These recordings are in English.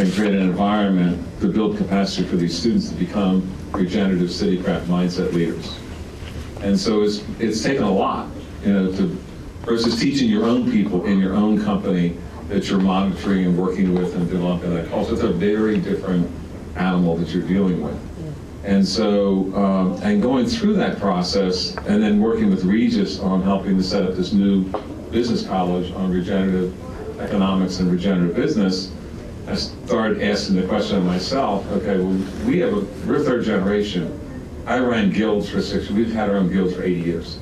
and create an environment to build capacity for these students to become regenerative citycraft mindset leaders. And so it's taken a lot, versus teaching your own people in your own company that you're monitoring and working with and developing that culture. It's a very different animal that you're dealing with. And so, and going through that process and then working with Regis on helping to set up this new business college on regenerative economics and regenerative business, I started asking the question of myself, okay, well, we're third generation. I ran guilds for 6 years. We've had our own guilds for 80 years.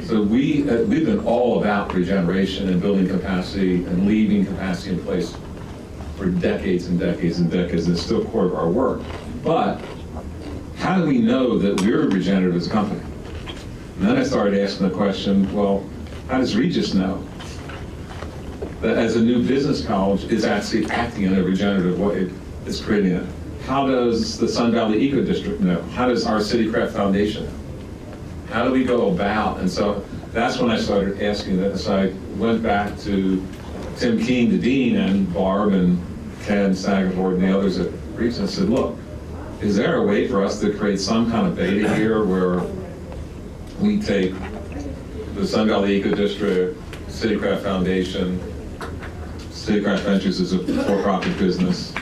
So we've been all about regeneration and building capacity and leaving capacity in place for decades and decades and decades, and it's still core of our work. But how do we know that we're regenerative as a company? And then I started asking the question, well, how does Regis know that as a new business college is actually acting in a regenerative way, it's creating it? How does the Sun Valley Eco District know? How does our Citycraft Foundation know? How do we go about? And so that's when I started asking that. So I went back to Tim Keene, the dean, and Barb and Ken Sagaford and the others at Regis and said, look, is there a way for us to create some kind of beta here where we take the Sun Valley Eco District, Citycraft Foundation, Citycraft Ventures is a for-profit business,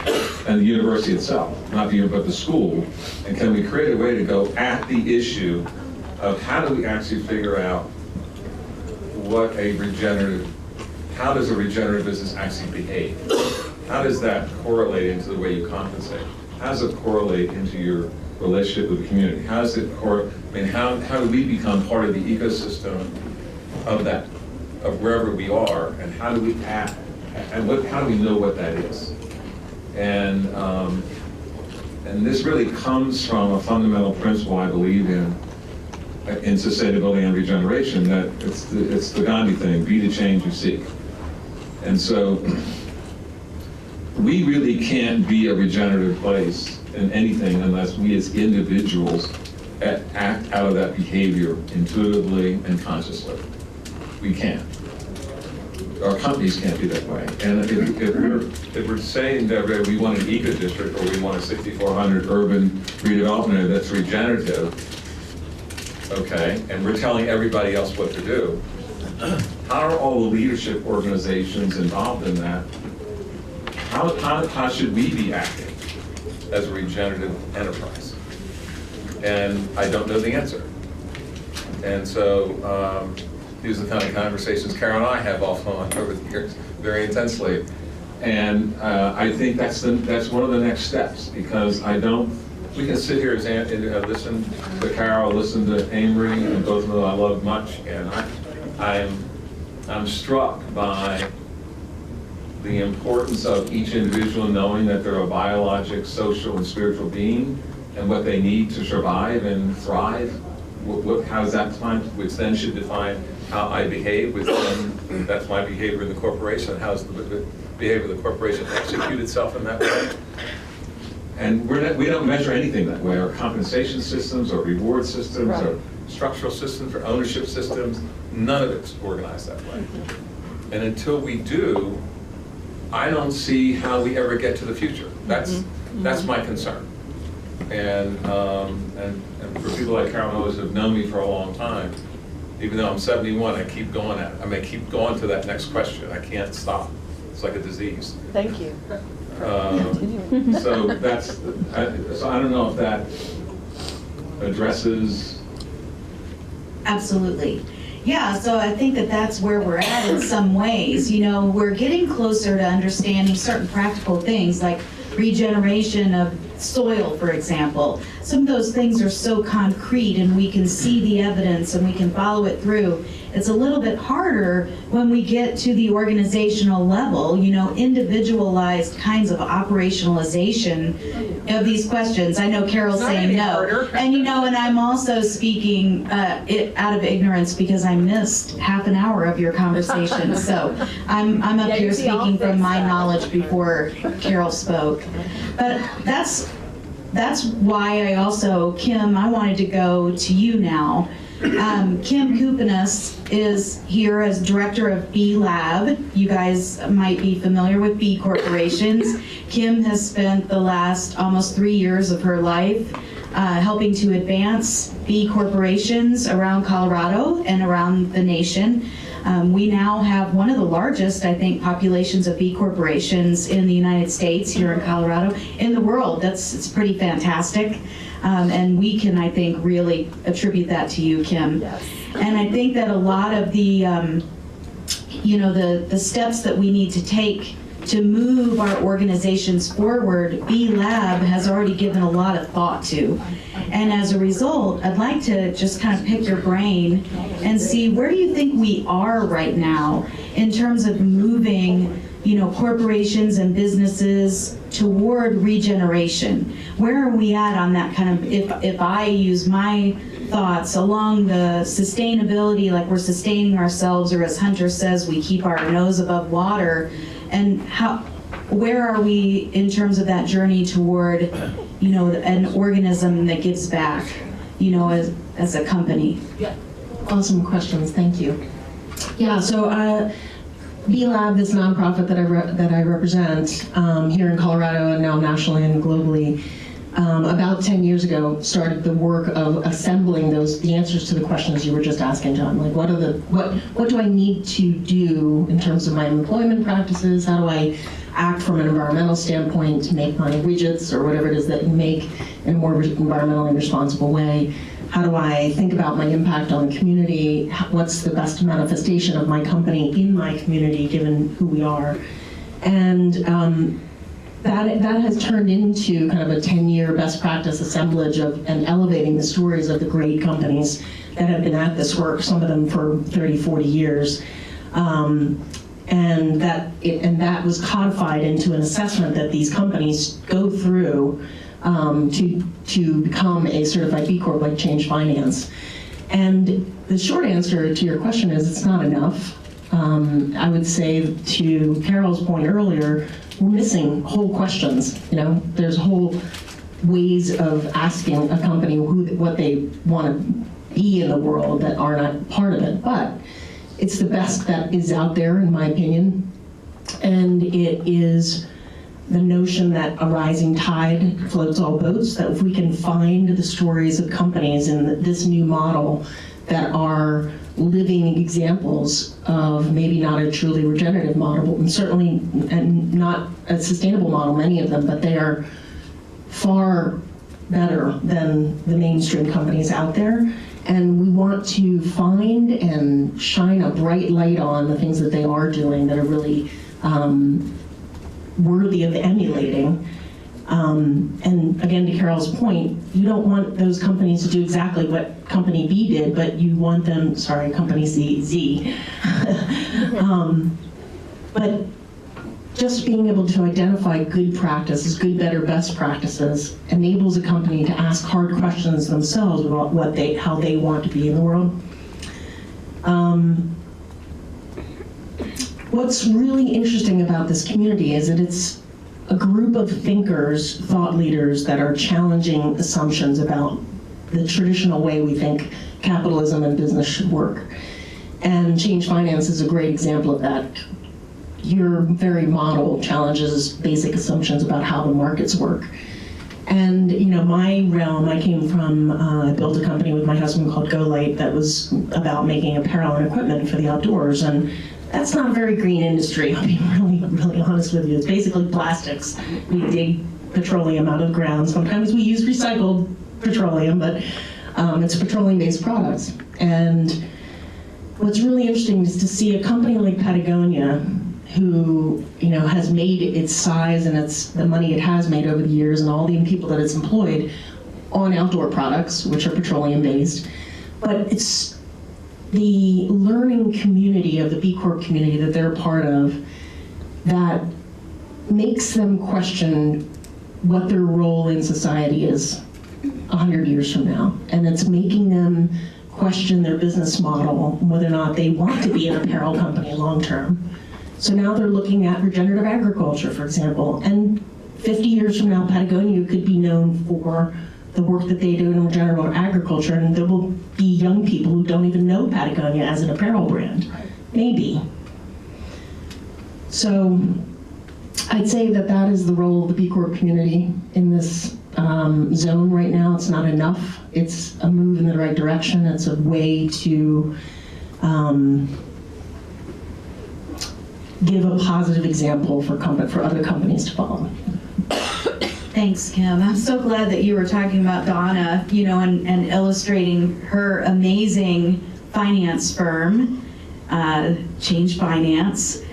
and the university itself, not the but the school, and can we create a way to go at the issue of how do we actually figure out how does a regenerative business actually behave? How does that correlate into the way you compensate? How does it correlate into your relationship with the community? How does it how do we become part of the ecosystem of wherever we are, and how do we act, and how do we know what that is? And this really comes from a fundamental principle I believe in sustainability and regeneration, that it's the Gandhi thing, be the change you seek. And so we really can't be a regenerative place in anything unless we as individuals act out of that behavior intuitively and consciously. We can't. Our companies can't be that way. And if we're saying that we want an eco district or we want a 6,400 urban redevelopment area that's regenerative, okay, and we're telling everybody else what to do, how are all the leadership organizations involved in that? How should we be acting as a regenerative enterprise? And I don't know the answer. And so these are the kind of conversations Carol and I have offline over the years very intensely. And I think that's one of the next steps, because we can sit here and listen to Carol, listen to Amory, and both of them I love much, and I'm struck by the importance of each individual knowing that they're a biologic, social, and spiritual being, and what they need to survive and thrive. How does that define, which then should define how I behave, which then that's my behavior in the corporation. How does the behavior of the corporation execute itself in that way? And we don't measure anything that way. Our compensation systems, or reward systems, right, or structural systems, or ownership systems, none of it's organized that way. And until we do, I don't see how we ever get to the future. That's my concern. And for people like Carol and others who have known me for a long time, even though I'm 71, I keep going at it. I mean, I keep going to that next question. I can't stop. It's like a disease. Thank you. So I don't know if that addresses. Absolutely. Yeah, so I think that's where we're at in some ways. We're getting closer to understanding certain practical things like regeneration of soil, for example. Some of those things are so concrete and we can see the evidence and we can follow it through. It's a little bit harder when we get to the organizational level, individualized kinds of operationalization of these questions. I know Carol's saying no. And and I'm also speaking out of ignorance because I missed half an hour of your conversation. So I'm up here speaking from my knowledge before Carol spoke. But that's why I also, Kim, I wanted to go to you now, Kim Kupinas is here as director of B Lab. You guys might be familiar with B corporations. Kim has spent the last almost 3 years of her life helping to advance B corporations around Colorado and around the nation. We now have one of the largest, I think, populations of B corporations in the United States here in Colorado, in the world. It's pretty fantastic. And we can, I think, really attribute that to you, Kim. Yes. And I think that a lot of the, the steps that we need to take to move our organizations forward, B Lab has already given a lot of thought to. And as a result, I'd like to just kind of pick your brain and see, where do you think we are right now in terms of moving, corporations and businesses toward regeneration? Where are we at on that kind of, if I use my thoughts along the sustainability, like we're sustaining ourselves, or as Hunter says, we keep our nose above water, and where are we in terms of that journey toward, an organism that gives back, as a company? Yeah. Awesome questions, thank you. Yeah, so B Lab, this nonprofit that I represent here in Colorado and now nationally and globally, about 10 years ago started the work of assembling the answers to the questions you were just asking, John. Like, what do I need to do in terms of my employment practices? How do I act from an environmental standpoint to make my widgets or whatever it is that you make in a more environmentally responsible way? How do I think about my impact on the community? What's the best manifestation of my company in my community, given who we are? And that has turned into kind of a 10-year best practice assemblage and elevating the stories of the great companies that have been at this work, some of them for 30, 40 years. And that was codified into an assessment that these companies go through to become a certified B Corp like Change Finance. And the short answer to your question is it's not enough. I would say, to Carol's point earlier, we're missing whole questions. There's whole ways of asking a company what they want to be in the world that are not part of it. But it's the best that is out there, in my opinion. And it is the notion that a rising tide floats all boats, that if we can find the stories of companies in this new model that are living examples of maybe not a truly regenerative model, and certainly not a sustainable model, many of them, but they are far better than the mainstream companies out there. And we want to find and shine a bright light on the things that they are doing that are really worthy of emulating. And again, to Carol's point, you don't want those companies to do exactly what Company B did, but you want them, Company Z. But just being able to identify good practices, good, better, best practices, enables a company to ask hard questions themselves about how they want to be in the world. What's really interesting about this community is that it's a group of thinkers, thought leaders that are challenging assumptions about the traditional way we think capitalism and business should work. And Change Finance is a great example of that. Your very model challenges basic assumptions about how the markets work. And my realm, I came from, I built a company with my husband called Go Light that was about making apparel and equipment for the outdoors. And that's not a very green industry, I'll be really, really honest with you. It's basically plastics. We dig petroleum out of the ground. Sometimes we use recycled petroleum, but it's petroleum-based products. And what's really interesting is to see a company like Patagonia, who has made its size and the money it has made over the years, and all the people that it's employed on outdoor products, which are petroleum-based. But it's the learning community of the B Corp community that they're a part of that makes them question what their role in society is 100 years from now. And it's making them question their business model, whether or not they want to be an apparel company long term. So now they're looking at regenerative agriculture, for example. And 50 years from now, Patagonia could be known for the work that they do in regenerative agriculture, and there will be young people who don't even know Patagonia as an apparel brand. Maybe. So I'd say that that is the role of the B Corp community in this zone right now. It's not enough. It's a move in the right direction. It's a way to give a positive example for other companies to follow. Thanks, Kim. I'm so glad that you were talking about Donna, you know, and illustrating her amazing finance firm, Change Finance,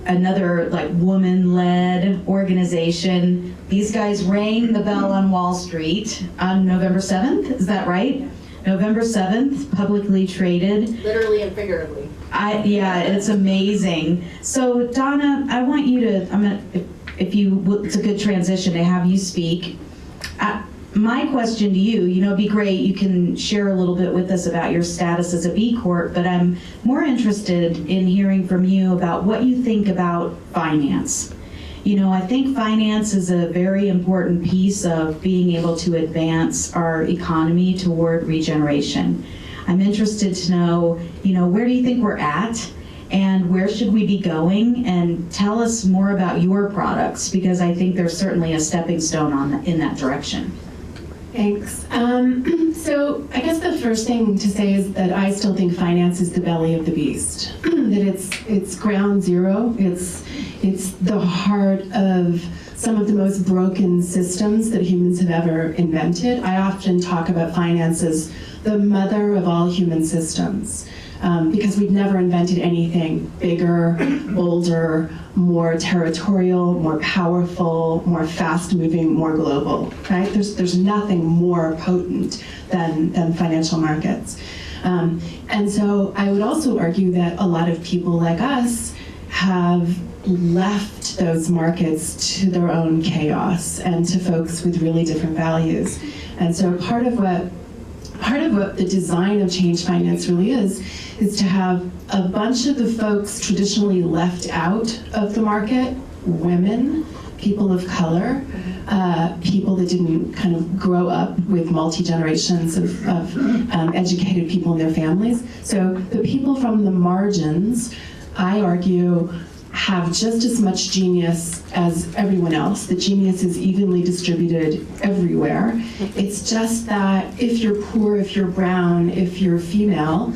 another like woman-led organization. These guys rang the bell on Wall Street on November 7th, is that right? November 7th, publicly traded. Literally and figuratively. Yeah, it's amazing. So Donna, I want you to, it's a good transition to have you speak. My question to you, you know, it'd be great, you can share a little bit with us about your status as a B Corp, but I'm more interested in hearing from you about what you think about finance. You know, I think finance is a very important piece of being able to advance our economy toward regeneration. I'm interested to know, you know, where do you think we're at? And where should we be going? And tell us more about your products, because I think there's certainly a stepping stone in that direction. Thanks. So I guess the first thing to say is that I still think finance is the belly of the beast. That it's ground zero. It's the heart of some of the most broken systems that humans have ever invented. I often talk about finance as the mother of all human systems. Because we've never invented anything bigger, bolder, more territorial, more powerful, more fast-moving, more global, right? There's nothing more potent than financial markets. And so I would also argue that a lot of people like us have left those markets to their own chaos and to folks with really different values. And so part of what the design of Change Finance really is to have a bunch of the folks traditionally left out of the market, women, people of color, people that didn't kind of grow up with multi-generations of educated people in their families. So the people from the margins, I argue, have just as much genius as everyone else. The genius is evenly distributed everywhere. It's just that if you're poor, if you're brown, if you're female,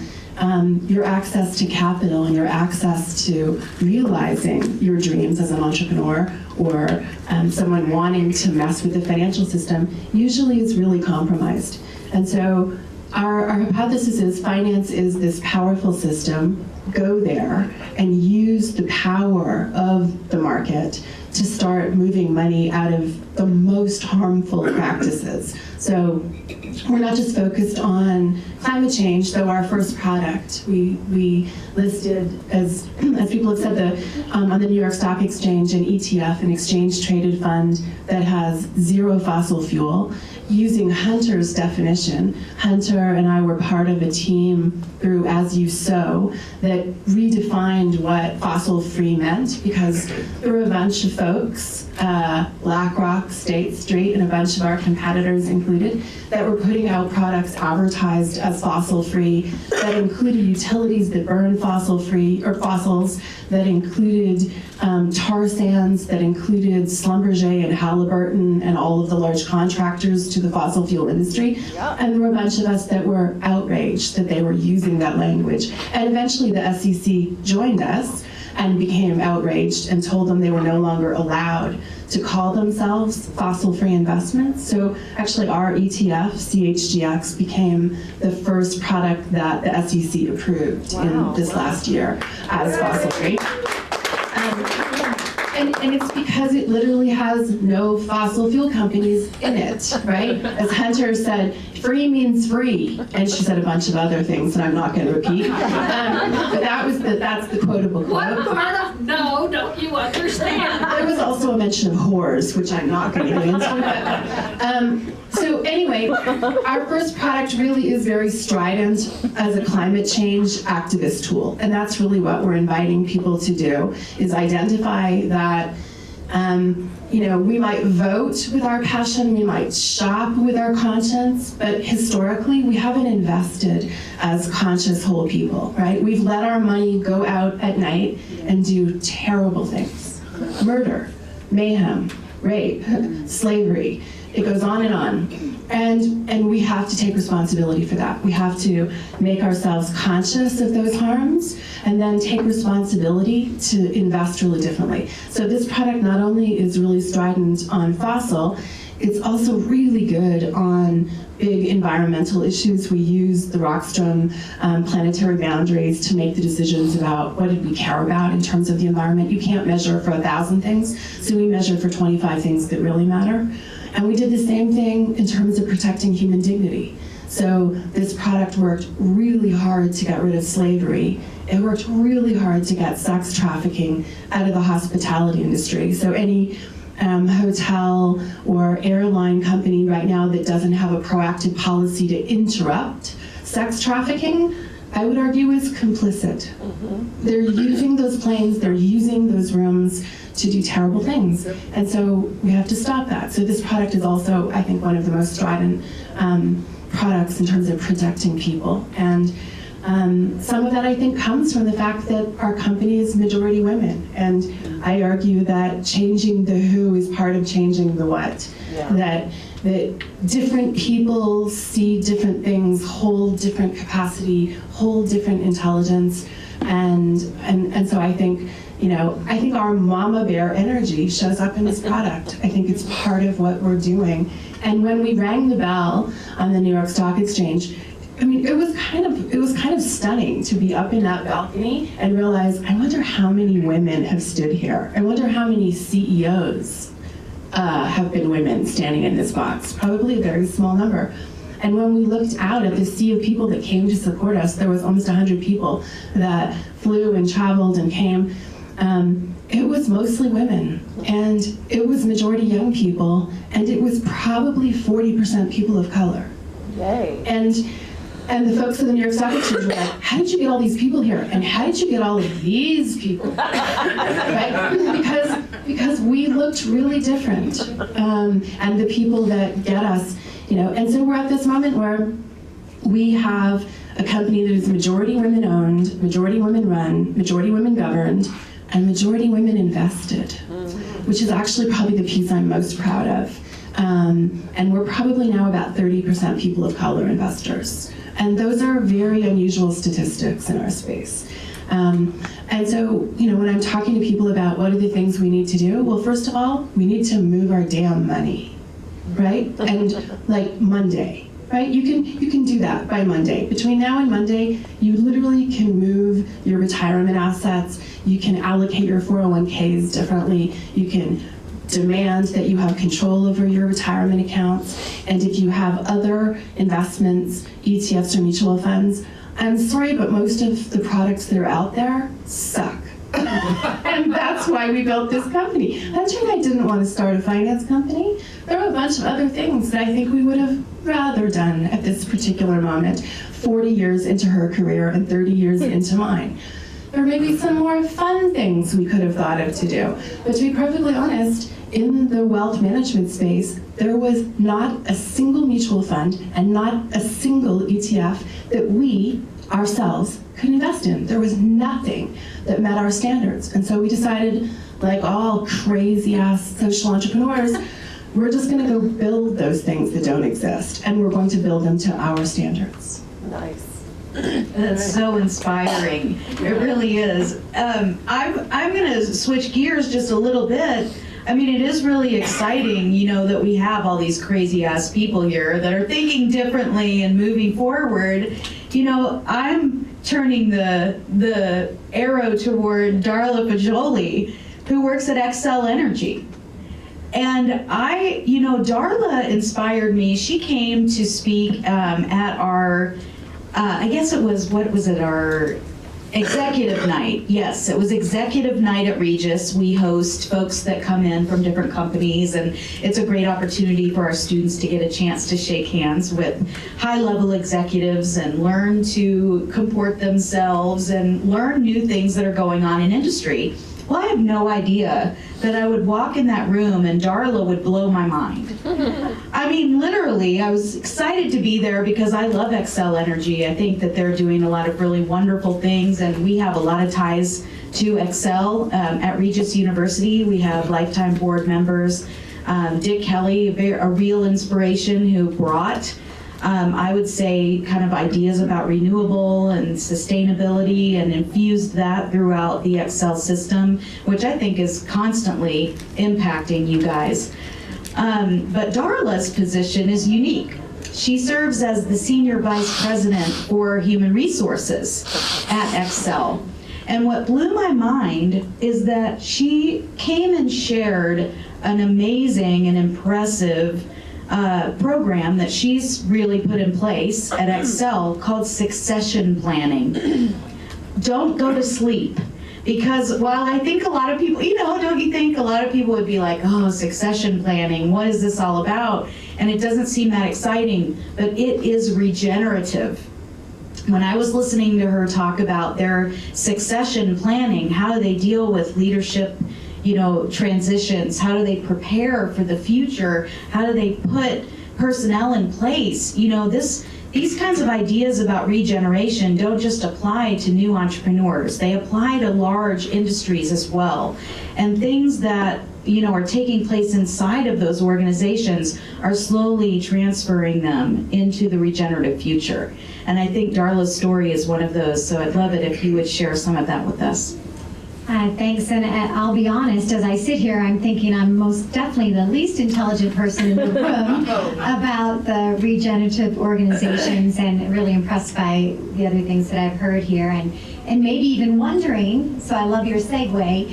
your access to capital and your access to realizing your dreams as an entrepreneur or someone wanting to mess with the financial system usually is really compromised. And so our hypothesis is finance is this powerful system. Go there and use the power of the market to start moving money out of the most harmful practices. So we're not just focused on climate change, though our first product we listed, as people have said, on the New York Stock Exchange, an ETF, an exchange-traded fund that has zero fossil fuel. Using Hunter's definition, Hunter and I were part of a team through As You Sow that redefined what fossil-free meant, because there were a bunch of folks, BlackRock, State Street, and a bunch of our competitors included, that were putting out products advertised as fossil-free that included utilities that burn fossil-free, or fossils, that included tar sands, that included Schlumberger and Halliburton and all of the large contractors to the fossil fuel industry. Yep. And there were a bunch of us that were outraged that they were using that language. And eventually the SEC joined us and became outraged and told them they were no longer allowed to call themselves fossil-free investments. So actually our ETF, CHGX, became the first product that the SEC approved in this last year as fossil-free. And it's because it literally has no fossil fuel companies in it, right? As Hunter said, free means free. And she said a bunch of other things that I'm not going to repeat. But that's the quotable quote. What part of no don't you understand? There was also a mention of whores, which I'm not going to get into. So anyway, our first product really is very strident as a climate change activist tool. And that's really what we're inviting people to do, is identify that we might vote with our passion, we might shop with our conscience, but historically, we haven't invested as conscious whole people, right? We've let our money go out at night and do terrible things. Murder, mayhem, rape, slavery. It goes on and on. And we have to take responsibility for that. We have to make ourselves conscious of those harms and then take responsibility to invest really differently. So this product not only is really strident on fossil, it's also really good on big environmental issues. We use the Rockstrom planetary boundaries to make the decisions about what did we care about in terms of the environment. You can't measure for 1,000 things, so we measure for 25 things that really matter. And we did the same thing in terms of protecting human dignity. So this product worked really hard to get rid of slavery. It worked really hard to get sex trafficking out of the hospitality industry. So any hotel or airline company right now that doesn't have a proactive policy to interrupt sex trafficking, I would argue is complicit. They're using those planes, they're using those rooms to do terrible things. And so we have to stop that. So this product is also, I think, one of the most strident products in terms of protecting people. And some of that, I think, comes from the fact that our company is majority women. And I argue that changing the who is part of changing the what. Yeah. That different people see different things, hold different capacity, hold different intelligence. And so I think, I think our mama bear energy shows up in this product. I think it's part of what we're doing. And when we rang the bell on the New York Stock Exchange, I mean, it was kind of stunning to be up in that balcony and realize, I wonder how many women have stood here. I wonder how many CEOs have been women standing in this box. Probably a very small number. And when we looked out at the sea of people that came to support us, there was almost 100 people that flew and traveled and came. It was mostly women, and it was majority young people, and it was probably 40% people of color. Yay. And the folks at the New York Stock Exchange were like, how did you get all these people here? And how did you get all of these people? Right? Because we looked really different. And the people that get us, and so we're at this moment where we have a company that is majority women owned, majority women run, majority women governed, and majority women invested, which is actually probably the piece I'm most proud of. And we're probably now about 30% people of color investors. And those are very unusual statistics in our space. And so, when I'm talking to people about what are the things we need to do, well, first of all, we need to move our damn money, right? And like Monday, right? You can do that by Monday. Between now and Monday, you literally can move your retirement assets. You can allocate your 401ks differently. You can demand that you have control over your retirement accounts. And if you have other investments, ETFs or mutual funds, I'm sorry, but most of the products that are out there suck. And that's why we built this company. That's why I didn't want to start a finance company. There were a bunch of other things that I think we would have rather done at this particular moment, 40 years into her career and 30 years into mine. There may be some more fun things we could have thought of to do. But to be perfectly honest, in the wealth management space, there was not a single mutual fund and not a single ETF that we ourselves could invest in. There was nothing that met our standards. And so we decided, like all crazy-ass social entrepreneurs, we're just going to go build those things that don't exist, and we're going to build them to our standards. Nice. That's so inspiring. It really is. I'm going to switch gears just a little bit. I mean, it is really exciting, that we have all these crazy-ass people here that are thinking differently and moving forward. I'm turning the arrow toward Darla Pajoli, who works at Xcel Energy. And Darla inspired me. She came to speak at our, I guess it was, our executive night. Yes, it was executive night at Regis. We host folks that come in from different companies, and it's a great opportunity for our students to get a chance to shake hands with high-level executives and learn to comport themselves and learn new things that are going on in industry. Well, I have no idea that I would walk in that room and Darla would blow my mind. I mean, literally, I was excited to be there because I love Excel Energy. I think that they're doing a lot of really wonderful things, and we have a lot of ties to Excel at Regis University. We have lifetime board members. Dick Kelly, a real inspiration, who brought I would say kind of ideas about renewable and sustainability and infused that throughout the Excel system, which I think is constantly impacting you guys. But Darla's position is unique. She serves as the Senior Vice President for Human Resources at Excel. And what blew my mind is that she came and shared an amazing and impressive program that she's really put in place at Excel called succession planning. Don't go to sleep. Because while I think a lot of people, don't you think a lot of people would be like, oh, succession planning, what is this all about? And it doesn't seem that exciting, but it is regenerative. When I was listening to her talk about their succession planning, how do they deal with leadership transitions? How do they prepare for the future? How do they put personnel in place? These kinds of ideas about regeneration don't just apply to new entrepreneurs. They apply to large industries as well. And things that are taking place inside of those organizations are slowly transferring them into the regenerative future. And I think Darla's story is one of those, so I'd love it if you would share some of that with us. Thanks, and I'll be honest, as I sit here, I'm thinking I'm most definitely the least intelligent person in the room about the regenerative organizations, and really impressed by the other things that I've heard here, and maybe even wondering, so I love your segue,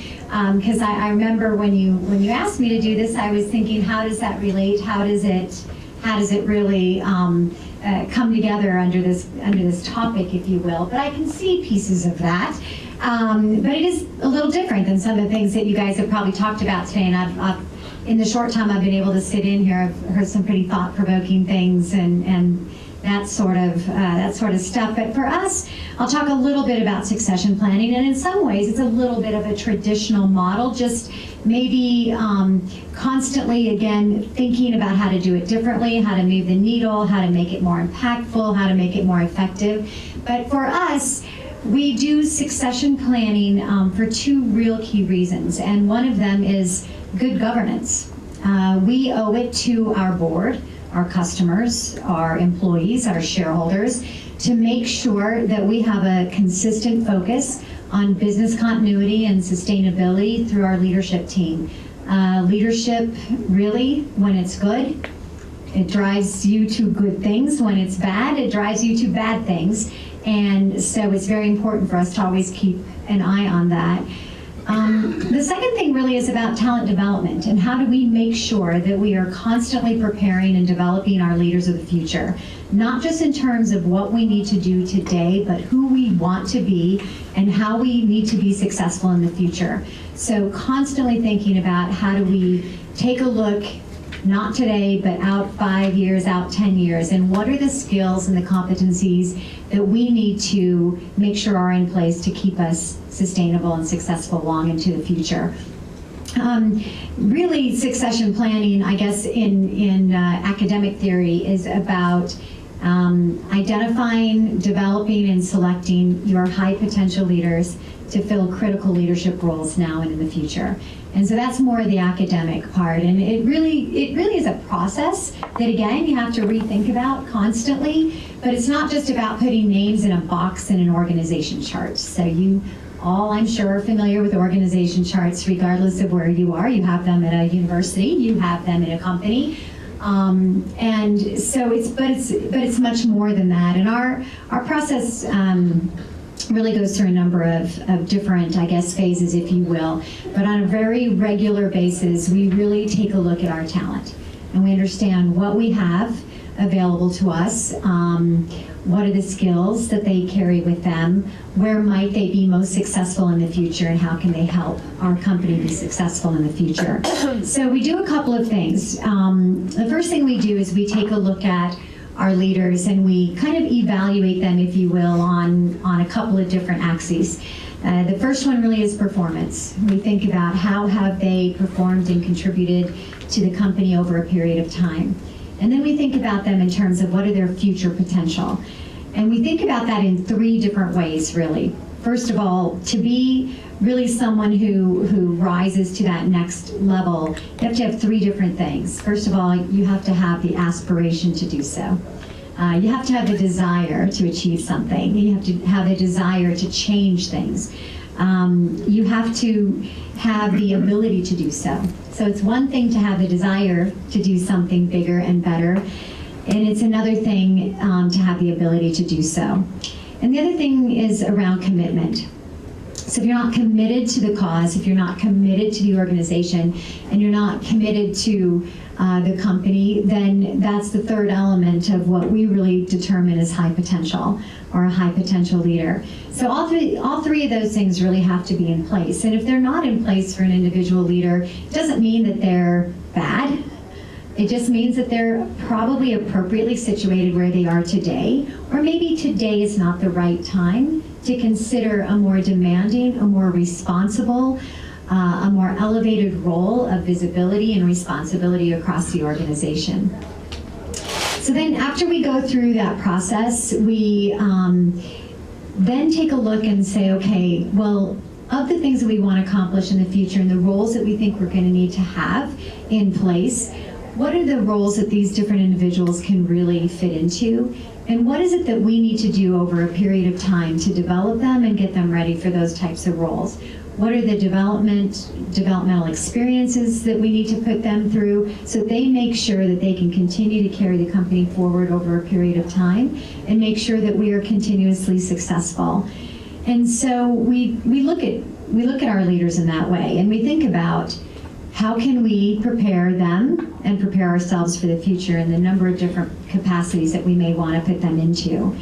because I remember when you asked me to do this, I was thinking, how does that relate? How does it really come together under this topic, if you will? But I can see pieces of that. But it is a little different than some of the things that you guys have probably talked about today. And I've in the short time I've been able to sit in here, I've heard some pretty thought-provoking things and that sort of stuff. But for us, I'll talk a little bit about succession planning. And in some ways, it's a little bit of a traditional model, just maybe constantly, again, thinking about how to do it differently, how to move the needle, how to make it more impactful, how to make it more effective. But for us, we do succession planning for two real key reasons, and one of them is good governance. We owe it to our board, our customers, our employees, our shareholders, to make sure that we have a consistent focus on business continuity and sustainability through our leadership team. Leadership, really, when it's good, it drives you to good things. When it's bad, it drives you to bad things. And so it's very important for us to always keep an eye on that. The second thing really is about talent development, and how do we make sure that we are constantly preparing and developing our leaders of the future, not just in terms of what we need to do today, but who we want to be and how we need to be successful in the future. So constantly thinking about how do we take a look, not today, but out 5 years, out 10 years, and what are the skills and the competencies that we need to make sure are in place to keep us sustainable and successful long into the future. Really, succession planning, I guess, in academic theory is about identifying, developing, and selecting your high potential leaders to fill critical leadership roles now and in the future. And so that's more of the academic part. And it really is a process that, again, you have to rethink about constantly. But it's not just about putting names in a box in an organization chart. So you all, I'm sure, are familiar with organization charts, regardless of where you are. You have them at a university, you have them in a company. And so it's much more than that. And our process really goes through a number of different, I guess, phases, if you will. But on a very regular basis, we really take a look at our talent. And we understand what we have available to us, what are the skills that they carry with them, where might they be most successful in the future, and how can they help our company be successful in the future. So we do a couple of things. The first thing we do is we take a look at our leaders, and we kind of evaluate them, if you will, on a couple of different axes. The first one really is performance. We think about how have they performed and contributed to the company over a period of time. And then we think about them in terms of what are their future potential. And we think about that in three different ways, really. First of all, to be really someone who rises to that next level, you have to have three different things. First of all, you have to have the aspiration to do so. You have to have the desire to achieve something. You have to have a desire to change things. You have to have the ability to do so. So it's one thing to have the desire to do something bigger and better, and it's another thing to have the ability to do so. And the other thing is around commitment. So if you're not committed to the cause, if you're not committed to the organization, and you're not committed to the company, then that's the third element of what we really determine as high potential, or a high potential leader. So all three of those things really have to be in place. And if they're not in place for an individual leader, it doesn't mean that they're bad. It just means that they're probably appropriately situated where they are today, or maybe today is not the right time to consider a more demanding, a more responsible, a more elevated role of visibility and responsibility across the organization. So then after we go through that process, we then take a look and say, okay, well, of the things that we want to accomplish in the future and the roles that we think we're going to need to have in place, what are the roles that these different individuals can really fit into? And what is it that we need to do over a period of time to develop them and get them ready for those types of roles? What are the developmental experiences that we need to put them through so they make sure that they can continue to carry the company forward over a period of time and make sure that we are continuously successful? And so we look at our leaders in that way, and we think about how can we prepare them and prepare ourselves for the future in the number of different capacities that we may want to put them into.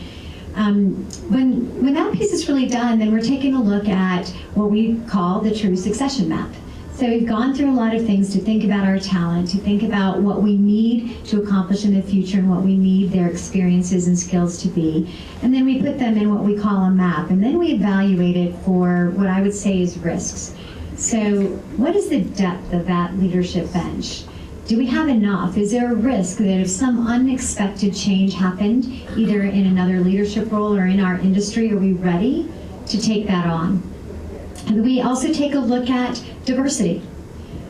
When that piece is really done, then we're taking a look at what we call the true succession map. So we've gone through a lot of things to think about our talent, to think about what we need to accomplish in the future and what we need their experiences and skills to be. And then we put them in what we call a map, and then we evaluate it for what I would say is risks. So what is the depth of that leadership bench? Do we have enough? Is there a risk that if some unexpected change happened, either in another leadership role or in our industry, are we ready to take that on? And we also take a look at diversity.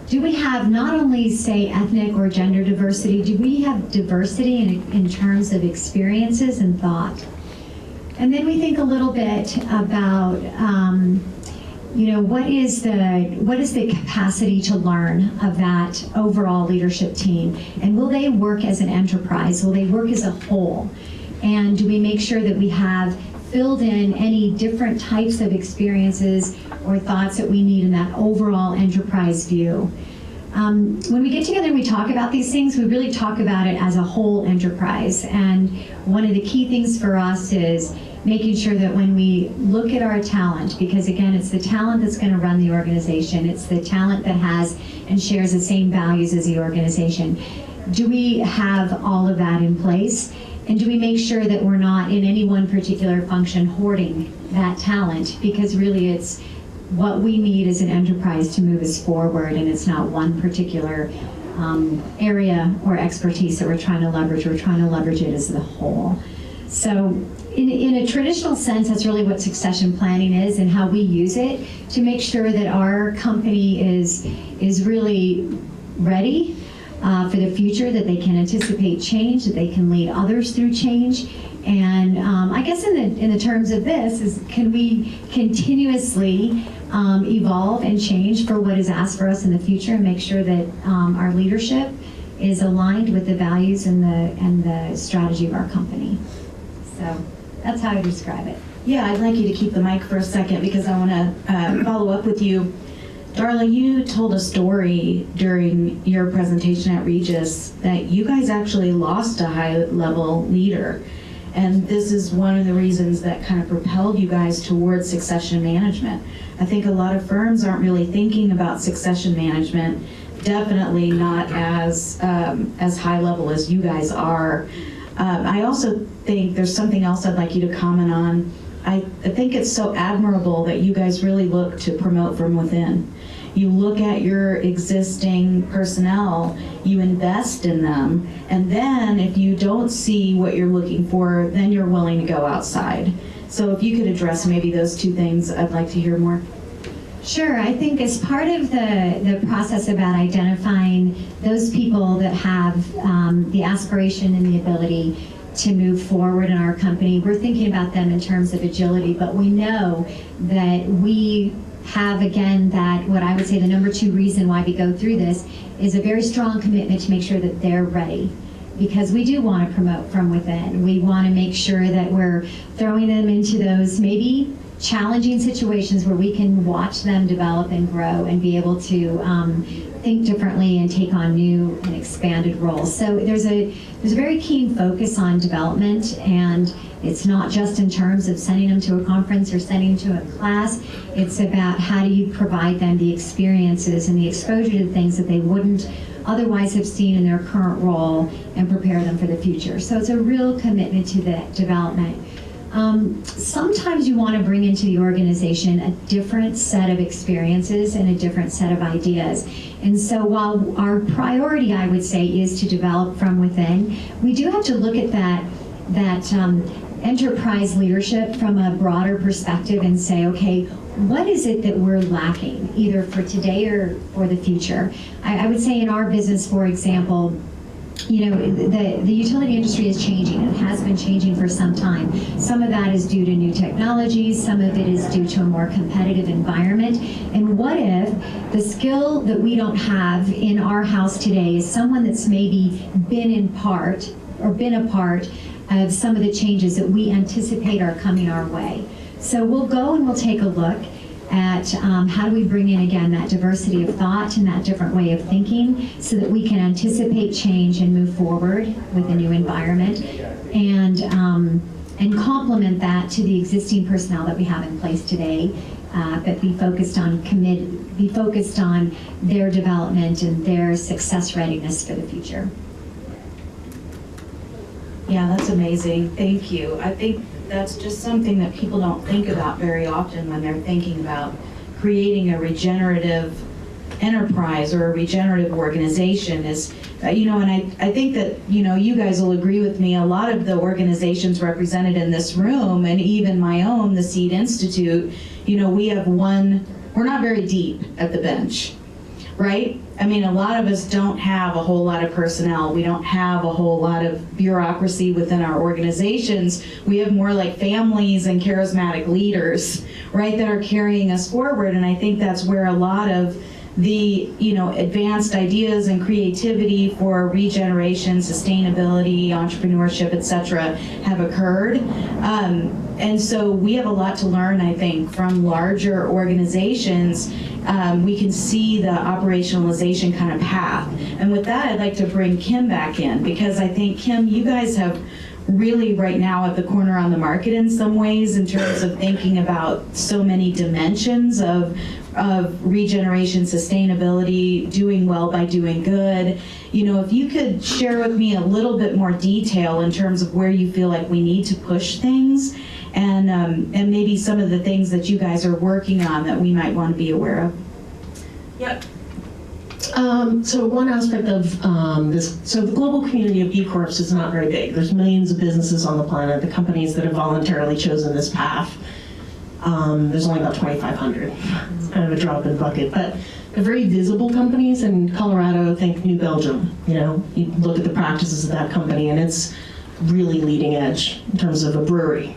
Do we have not only, say, ethnic or gender diversity, do we have diversity in terms of experiences and thought? And then we think a little bit about what is the capacity to learn of that overall leadership team? And will they work as an enterprise? Will they work as a whole? And do we make sure that we have filled in any different types of experiences or thoughts that we need in that overall enterprise view? When we get together and we talk about these things, we really talk about it as a whole enterprise. And one of the key things for us is making sure that when we look at our talent, because again, it's the talent that's going to run the organization, it's the talent that has and shares the same values as the organization. Do we have all of that in place? And do we make sure that we're not in any one particular function hoarding that talent? Because really it's what we need as an enterprise to move us forward, and it's not one particular area or expertise that we're trying to leverage. We're trying to leverage it as the whole. So in a traditional sense, that's really what succession planning is and how we use it to make sure that our company is really ready for the future, that they can anticipate change, that they can lead others through change. And I guess in the terms of this is, can we continuously evolve and change for what is asked for us in the future and make sure that our leadership is aligned with the values and the strategy of our company. So that's how I describe it. Yeah, I'd like you to keep the mic for a second because I want to follow up with you. Darla, you told a story during your presentation at Regis that you guys actually lost a high-level leader. And this is one of the reasons that kind of propelled you guys towards succession management. I think a lot of firms aren't really thinking about succession management, definitely not as high level as you guys are. I also think there's something else I'd like you to comment on. I think it's so admirable that you guys really look to promote from within. You look at your existing personnel, you invest in them, and then if you don't see what you're looking for, then you're willing to go outside. So if you could address maybe those two things, I'd like to hear more. Sure, I think as part of the process about identifying those people that have the aspiration and the ability to move forward in our company, we're thinking about them in terms of agility, but we know that we have, again, that what I would say the number 2 reason why we go through this is a very strong commitment to make sure that they're ready. Because we do want to promote from within. We want to make sure that we're throwing them into those maybe challenging situations where we can watch them develop and grow and be able to think differently and take on new and expanded roles. So there's a very keen focus on development, and it's not just in terms of sending them to a conference or sending them to a class. It's about how do you provide them the experiences and the exposure to things that they wouldn't otherwise have seen in their current role and prepare them for the future. So it's a real commitment to the development. Sometimes you want to bring into the organization a different set of experiences and a different set of ideas. And so while our priority, I would say, is to develop from within, we do have to look at that enterprise leadership from a broader perspective and say, okay, what is it that we're lacking, either for today or for the future? I would say in our business, for example, you know, the utility industry is changing and has been changing for some time. Some of that is due to new technologies, some of it is due to a more competitive environment. And what if the skill that we don't have in our house today is someone that's maybe been a part of some of the changes that we anticipate are coming our way. So we'll go and we'll take a look at how do we bring in, again, that diversity of thought and that different way of thinking so that we can anticipate change and move forward with a new environment, and complement that to the existing personnel that we have in place today, but be focused on their development and their success readiness for the future. Yeah, that's amazing. Thank you. I think that's just something that people don't think about very often when they're thinking about creating a regenerative enterprise or a regenerative organization is, and I think that, you guys will agree with me, a lot of the organizations represented in this room, and even my own, the Seed Institute, we're not very deep at the bench, right? I mean, a lot of us don't have a whole lot of personnel. We don't have a whole lot of bureaucracy within our organizations. We have more like families and charismatic leaders, right, that are carrying us forward. And I think that's where a lot of the, advanced ideas and creativity for regeneration, sustainability, entrepreneurship, et cetera, have occurred. And so we have a lot to learn, I think, from larger organizations. We can see the operationalization kind of path. And with that, I'd like to bring Kim back in, because I think, Kim, you guys have really right now at the corner on the market in some ways in terms of thinking about so many dimensions of regeneration, sustainability, doing well by doing good. If you could share with me a little bit more detail in terms of where you feel like we need to push things, and maybe some of the things that you guys are working on that we might want to be aware of. Yep. So one aspect of this, so the global community of B Corps is not very big. There's millions of businesses on the planet, the companies that have voluntarily chosen this path. There's only about 2,500. It's kind of a drop in the bucket, but they're very visible companies. In Colorado, think New Belgium. You look at the practices of that company, and it's really leading edge in terms of a brewery.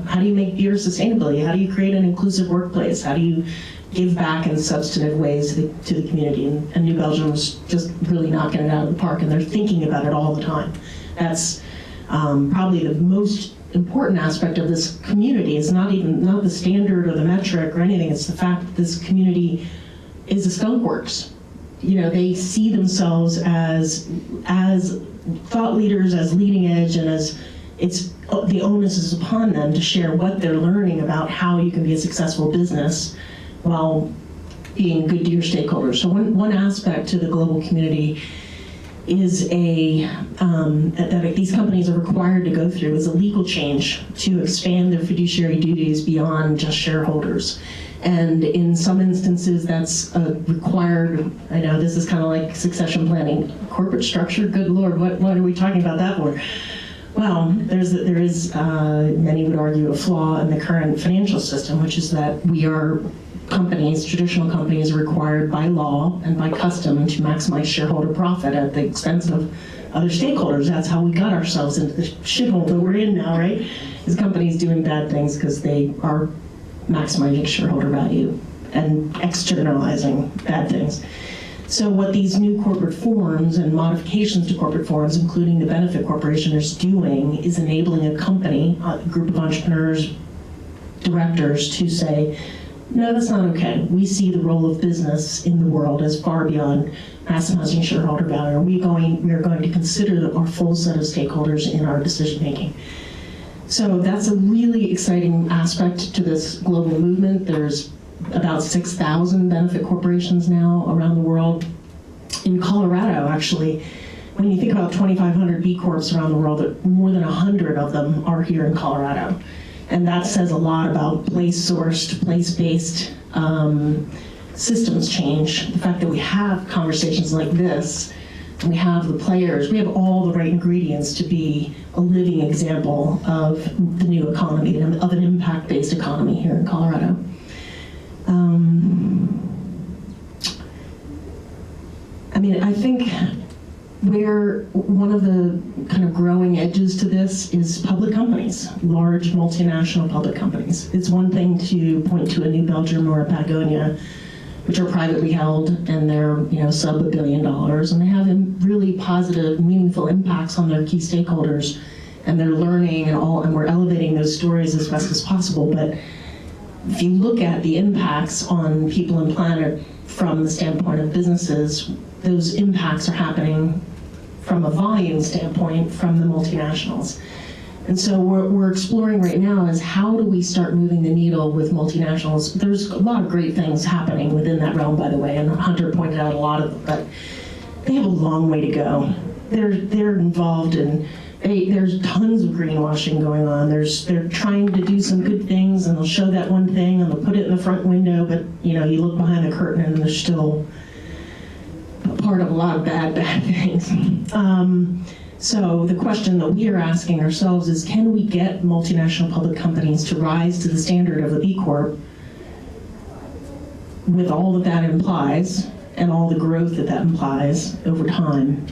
How do you make beer sustainability? How do you create an inclusive workplace? How do you give back in substantive ways to the community? And New Belgium's just really knocking it out of the park, and they're thinking about it all the time. That's probably the most important aspect of this community. Is not the standard or the metric or anything. It's the fact that this community is a skunk works. They see themselves as thought leaders, as leading edge, and as the onus is upon them to share what they're learning about how you can be a successful business while being good to your stakeholders. So one aspect to the global community is that these companies are required to go through is a legal change to expand their fiduciary duties beyond just shareholders. And in some instances, that's required. I know this is kind of like succession planning. Corporate structure, good Lord, what are we talking about that for? Well, there is, many would argue, a flaw in the current financial system, which is that traditional companies are required by law and by custom to maximize shareholder profit at the expense of other stakeholders. That's how we got ourselves into the shithole that we're in now, right? Is companies doing bad things because they are maximizing shareholder value and externalizing bad things. So what these new corporate forms and modifications to corporate forms, including the benefit corporation, is doing is enabling a company, a group of entrepreneurs, directors to say, no, that's not okay. We see the role of business in the world as far beyond maximizing shareholder value. We are going to consider our full set of stakeholders in our decision making. So that's a really exciting aspect to this global movement. There's about 6,000 benefit corporations now around the world. In Colorado, actually, when you think about 2,500 B Corps around the world, more than 100 of them are here in Colorado. And that says a lot about place-sourced, place-based systems change. The fact that we have conversations like this, and we have the players, we have all the right ingredients to be a living example of the new economy, of an impact-based economy here in Colorado. I think where one of the kind of growing edges to this is public companies, large multinational public companies. It's one thing to point to a New Belgium or a Patagonia, which are privately held and they're sub $1 billion, and they have really positive, meaningful impacts on their key stakeholders, and they're learning and we're elevating those stories as best as possible. But if you look at the impacts on people and planet from the standpoint of businesses, those impacts are happening from a volume standpoint from the multinationals. And so we're exploring right now is how do we start moving the needle with multinationals. There's a lot of great things happening within that realm, by the way, and Hunter pointed out a lot of them, but they have a long way to go. They're involved in, there's tons of greenwashing going on. They're trying to do some good things, and they'll show that one thing, and they'll put it in the front window, but you look behind the curtain and there's still a part of a lot of bad things. So the question that we are asking ourselves is, can we get multinational public companies to rise to the standard of a B Corp with all that implies and all the growth that implies over time,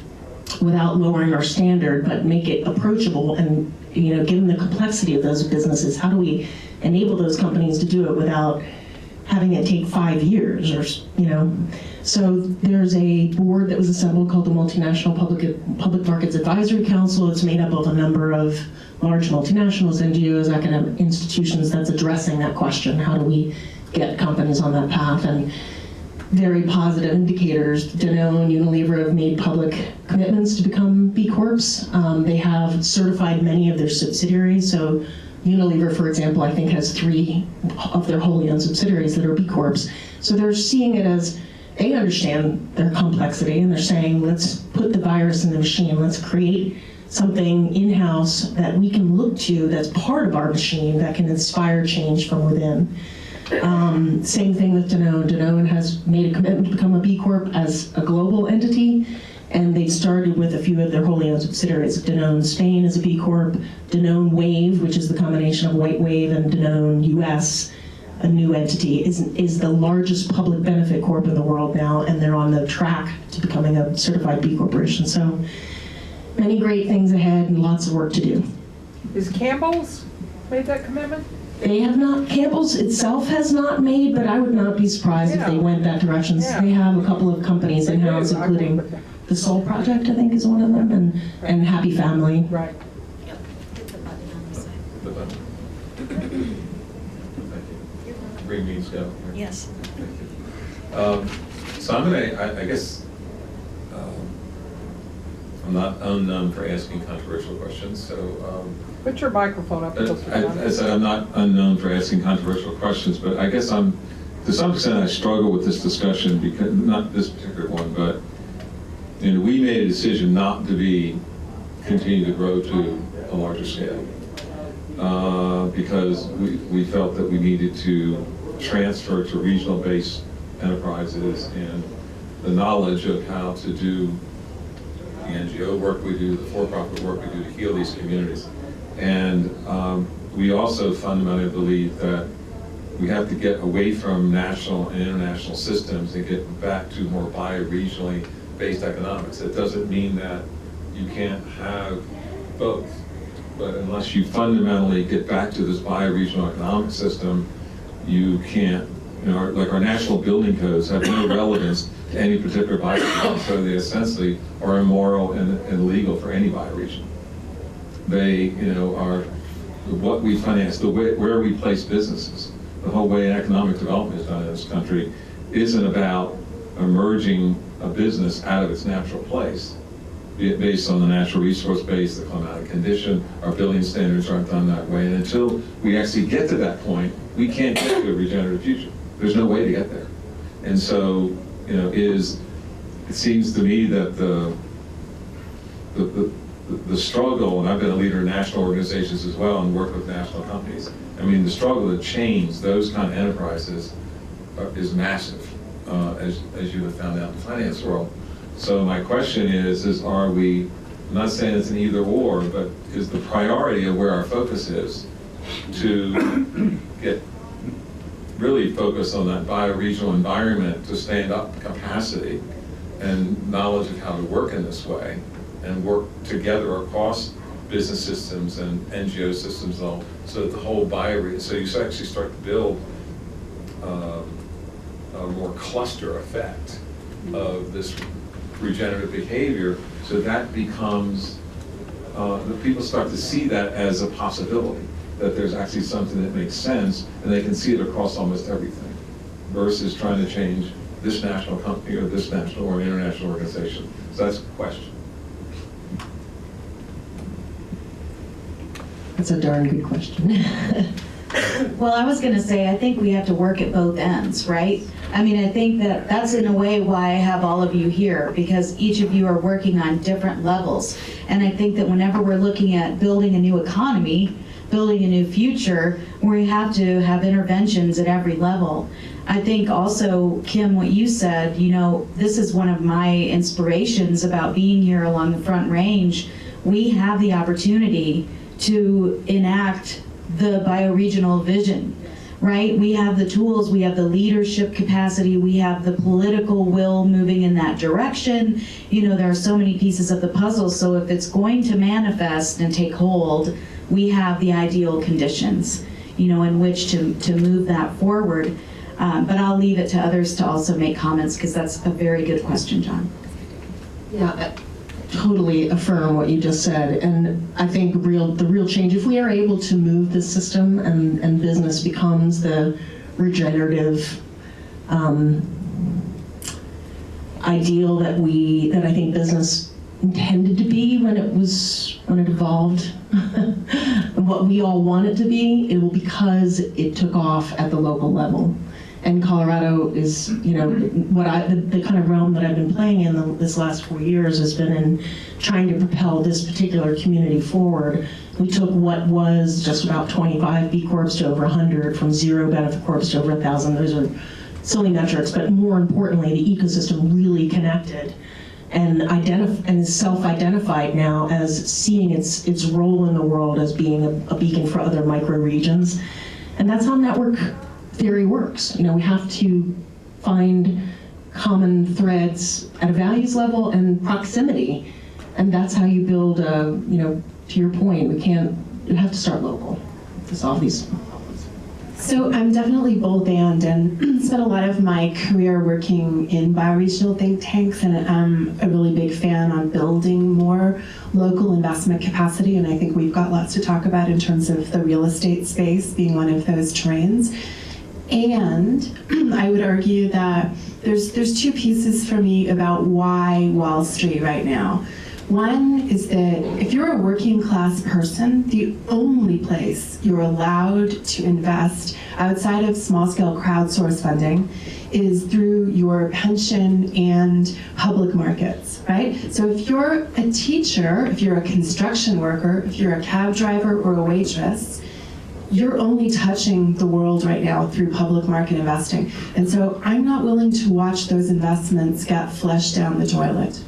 without lowering our standard, but make it approachable? And given the complexity of those businesses, how do we enable those companies to do it without having it take 5 years or So there's a board that was assembled called the Multinational Public Markets Advisory Council. It's made up of a number of large multinationals, NGOs, academic institutions that's addressing that question. How do we get companies on that path? And very positive indicators. Danone, Unilever have made public commitments to become B Corps. They have certified many of their subsidiaries. So Unilever, for example, I think has 3 of their wholly owned subsidiaries that are B Corps. So they're seeing it as, they understand their complexity, and they're saying, let's put the virus in the machine. Let's create something in-house that we can look to that's part of our machine that can inspire change from within. Same thing with Danone. Danone has made a commitment to become a B Corp as a global entity, and they started with a few of their wholly owned subsidiaries. Danone Spain is a B Corp. Danone Wave, which is the combination of White Wave and Danone US, a new entity, is the largest public benefit corp in the world now, and they're on the track to becoming a certified B Corporation. So many great things ahead and lots of work to do. Is Campbell's made that commitment? They have not. Campbell's itself has not made, but I would not be surprised if they went that direction. Yeah. They have a couple of companies in-house, including the Soul Project, I think, is one of them, and Happy Family. Right. Green beans go. Yes. So I'm gonna, I guess, I'm not unknown for asking controversial questions, so. Put your microphone up. I said I'm not unknown for asking controversial questions, but I guess to some extent I struggle with this discussion because, not this particular one, but And we made a decision not to continue to grow to a larger scale because we felt that we needed to transfer to regional-based enterprises and the knowledge of how to do the NGO work we do, the for-profit work we do to heal these communities. And we also fundamentally believe that we have to get away from national and international systems and get back to more bi-regionally based economics. It doesn't mean that you can't have both, but unless you fundamentally get back to this bi-regional economic system, you can't, like our national building codes have no relevance to any particular bioregion, so they essentially are immoral and illegal for any bioregion. They, are what we finance, where we place businesses. The whole way economic development is done in this country isn't about emerging a business out of its natural place, based on the natural resource base, the climatic condition. Our building standards aren't done that way, and until we actually get to that point, we can't get to a regenerative future. There's no way to get there. And so, it seems to me that the struggle, and I've been a leader in national organizations as well and worked with national companies, the struggle to change those kind of enterprises is massive, as you have found out in the finance world. So my question is are we, I'm not saying it's an either or, but is the priority of where our focus is to get really focused on that bioregional environment to stand up capacity and knowledge of how to work in this way and work together across business systems and NGO systems, so that the whole so you actually start to build a more cluster effect of this regenerative behavior, so that becomes, the people start to see that as a possibility, that there's actually something that makes sense, and they can see it across almost everything, versus trying to change this national company or this national or international organization. So that's a question. That's a darn good question. Well, I was going to say, I think we have to work at both ends, right? I think that that's in a way why I have all of you here, because each of you are working on different levels. And I think that whenever we're looking at building a new economy, building a new future, we have to have interventions at every level. I think also, Kim, what you said, this is one of my inspirations about being here along the Front Range. We have the opportunity to enact the bioregional vision, right? We have the tools, we have the leadership capacity, we have the political will moving in that direction. There are so many pieces of the puzzle, so if it's going to manifest and take hold, we have the ideal conditions, in which to move that forward. But I'll leave it to others to also make comments, because that's a very good question, John. Yeah, totally affirm what you just said, and I think the real change, if we are able to move this system and business becomes the regenerative ideal that I think business intended to be when it evolved, and what we all want it to be, it will, because it took off at the local level. And Colorado is, the kind of realm that I've been playing in this last 4 years has been in trying to propel this particular community forward. We took what was just about 25 B Corps to over 100, from 0 benefit corps to over 1,000. Those are silly metrics, but more importantly, the ecosystem really connected and is self-identified now as seeing its role in the world as being a beacon for other micro-regions. And that's how network theory works. We have to find common threads at a values level and proximity, and that's how you build to your point, you have to start local to solve these problems. So I'm definitely both and spent a lot of my career working in bioregional think tanks, and I'm a really big fan on building more local investment capacity, and I think we've got lots to talk about in terms of the real estate space being one of those terrains. And I would argue that there's two pieces for me about why Wall Street right now. One is that if you're a working class person, the only place you're allowed to invest outside of small scale crowdsource funding is through your pension and public markets, right? So if you're a teacher, if you're a construction worker, if you're a cab driver or a waitress, you're only touching the world right now through public market investing. And so I'm not willing to watch those investments get flushed down the toilet.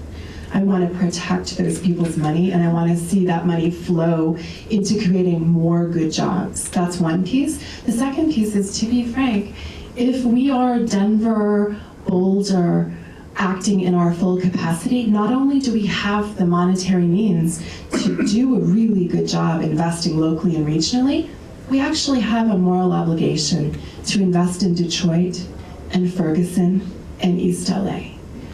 I want to protect those people's money, and I want to see that money flow into creating more good jobs. That's one piece. The second piece is, to be frank, if we are Denver, Boulder, acting in our full capacity, not only do we have the monetary means to do a really good job investing locally and regionally, we actually have a moral obligation to invest in Detroit and Ferguson and East LA.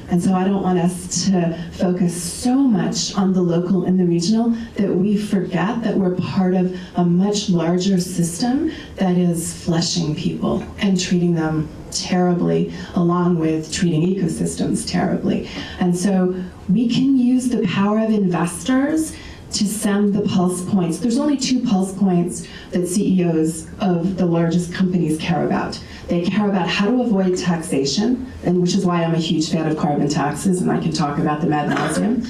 And so I don't want us to focus so much on the local and the regional that we forget that we're part of a much larger system that is flushing people and treating them terribly, along with treating ecosystems terribly. And so we can use the power of investors to send the pulse points. There's only 2 pulse points that CEOs of the largest companies care about. They care about how to avoid taxation, and which is why I'm a huge fan of carbon taxes, and I can talk about them ad nauseum.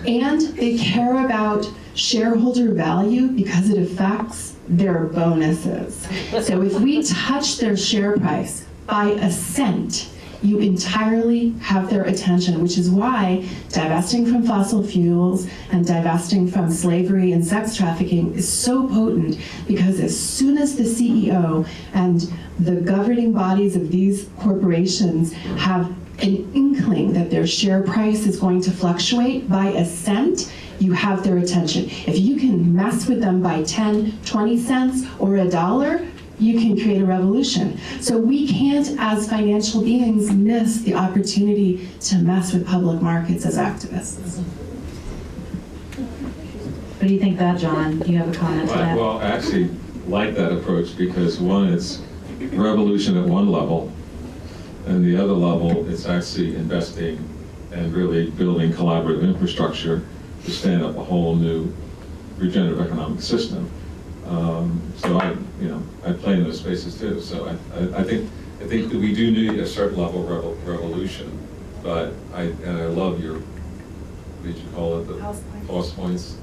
And they care about shareholder value because it affects their bonuses. So if we touch their share price by a cent, you entirely have their attention, which is why divesting from fossil fuels and divesting from slavery and sex trafficking is so potent, because as soon as the CEO and the governing bodies of these corporations have an inkling that their share price is going to fluctuate by a cent, you have their attention. If you can mess with them by 10, 20 cents or $1, you can create a revolution. So we can't, as financial beings, miss the opportunity to mess with public markets as activists. What do you think that, John? Do you have a comment to that? Well, I actually like that approach because, one, it's revolution at one level, and the other level, it's actually investing and really building collaborative infrastructure to stand up a whole new regenerative economic system. So I play in those spaces too. So I think that we do need a certain level of revolution. But I love your, what did you call it, the pulse points.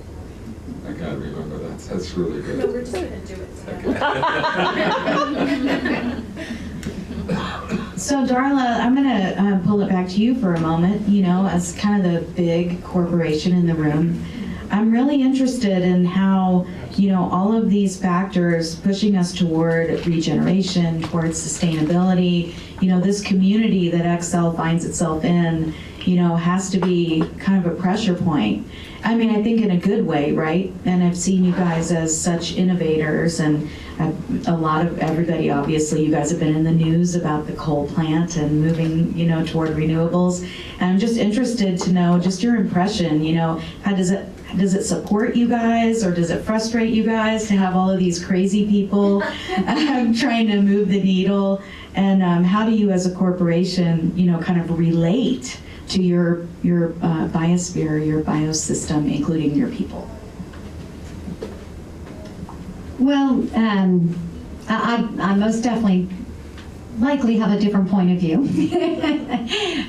I gotta remember that. That's really good. No, we're just gonna do it. So Darla, I'm gonna pull it back to you for a moment. You know, as kind of the big corporation in the room, I'm really interested in how, you know, all of these factors pushing us toward regeneration, towards sustainability, you know, this community that Excel finds itself in, you know, has to be kind of a pressure point. I mean, I think in a good way, right? And I've seen you guys as such innovators, and a lot of everybody, obviously, you guys have been in the news about the coal plant and moving, you know, toward renewables. And I'm just interested to know just your impression, you know, how does it support you guys, or does it frustrate you guys to have all of these crazy people trying to move the needle? And how do you as a corporation, you know, kind of relate to your biosphere, your biosystem, including your people? Well, I most definitely likely have a different point of view,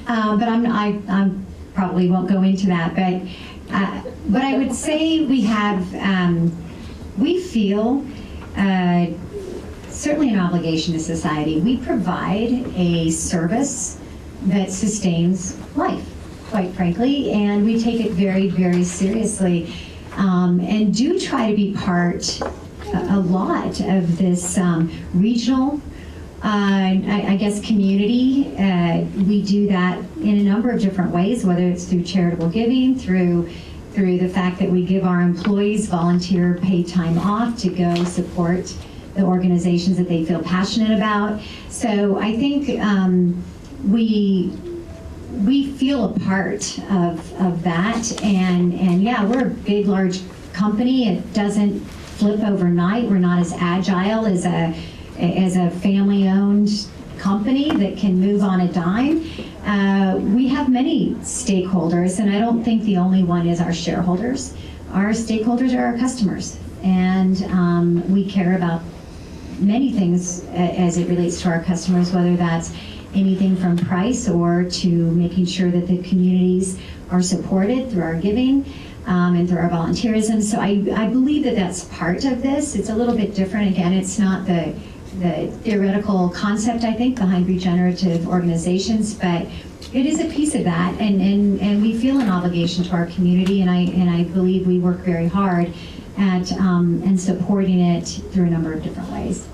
but I probably won't go into that. But I would say we have, we feel certainly an obligation to society. We provide a service that sustains life, quite frankly, and we take it very, very seriously, and do try to be part a lot of this regional, I guess, community. We do that in a number of different ways, whether it's through charitable giving, through the fact that we give our employees volunteer paid time off to go support the organizations that they feel passionate about. So I think we feel a part of that, and yeah, we're a big, large company. It doesn't flip overnight. We're not as agile as a family-owned company that can move on a dime. We have many stakeholders, and I don't think the only one is our shareholders. Our stakeholders are our customers, and we care about many things as it relates to our customers, whether that's anything from price or to making sure that the communities are supported through our giving and through our volunteerism. So I believe that that's part of this. It's a little bit different. Again, it's not the theoretical concept, I think, behind regenerative organizations, but it is a piece of that, and we feel an obligation to our community, and I believe we work very hard at and supporting it through a number of different ways.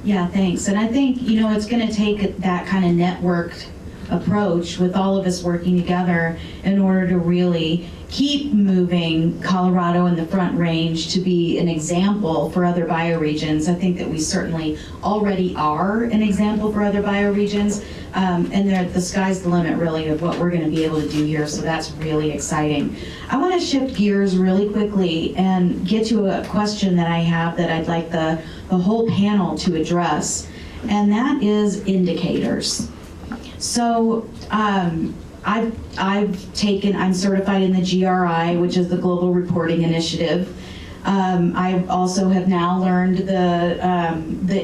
Yeah, thanks. And I think, it's going to take that kind of networked approach with all of us working together in order to really keep moving Colorado and the Front Range to be an example for other bioregions. I think that we certainly already are an example for other bioregions, and the sky's the limit, really, of what we're going to be able to do here, so that's really exciting. I want to shift gears really quickly and get to a question that I have that I'd like the whole panel to address, and that is indicators. So I'm certified in the GRI, which is the Global Reporting Initiative. I also have now learned the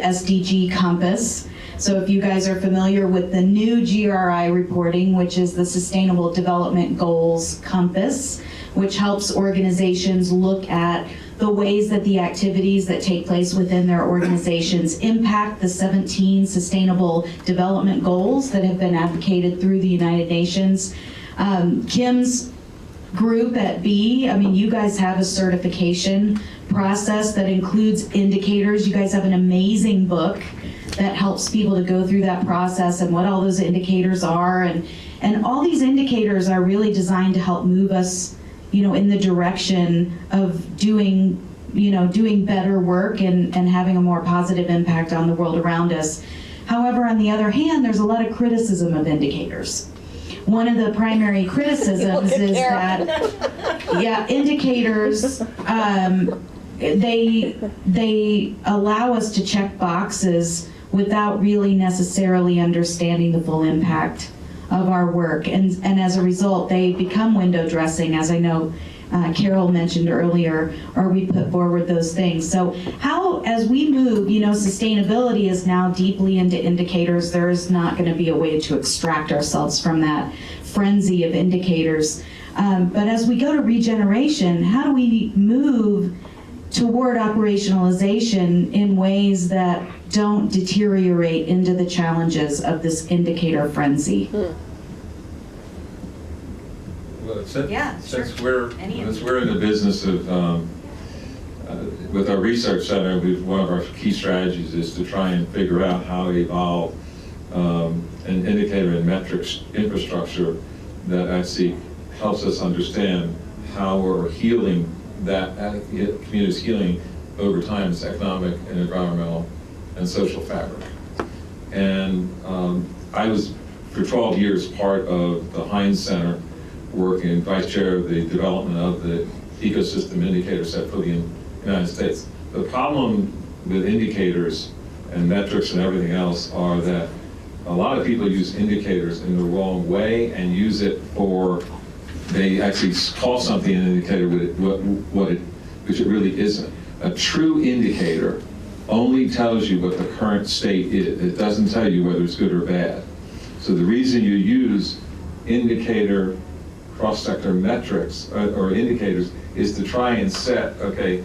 Sdg Compass. So if you guys are familiar with the new GRI reporting, which is the Sustainable Development Goals Compass, which helps organizations look at the ways that the activities that take place within their organizations impact the 17 Sustainable Development Goals that have been advocated through the United Nations. Kim's group at B, you guys have a certification process that includes indicators. You guys have an amazing book that helps people to go through that process and what all those indicators are. And all these indicators are really designed to help move us in the direction of doing better work and having a more positive impact on the world around us. However, on the other hand, there's a lot of criticism of indicators. One of the primary criticisms is that, indicators, they allow us to check boxes without really necessarily understanding the full impact of our work, and as a result, they become window dressing, as I know Carol mentioned earlier, or we put forward those things. So how, as we move, sustainability is now deeply into indicators. There is not going to be a way to extract ourselves from that frenzy of indicators. But as we go to regeneration, how do we move toward operationalization in ways that don't deteriorate into the challenges of this indicator frenzy? Well, since we're in the business of, with our research center, one of our key strategies is to try and figure out how to evolve an indicator and metrics infrastructure that actually helps us understand how we're healing that community's healing over time, its economic and environmental and social fabric. And I was, for 12 years, part of the Heinz Center, working vice chair of the development of the ecosystem indicator set for the United States. The problem with indicators and metrics and everything else are that a lot of people use indicators in the wrong way and use it for, they actually call something an indicator which it really isn't. A true indicator only tells you what the current state is. It doesn't tell you whether it's good or bad. So the reason you use indicator cross-sector metrics or indicators is to try and set, okay,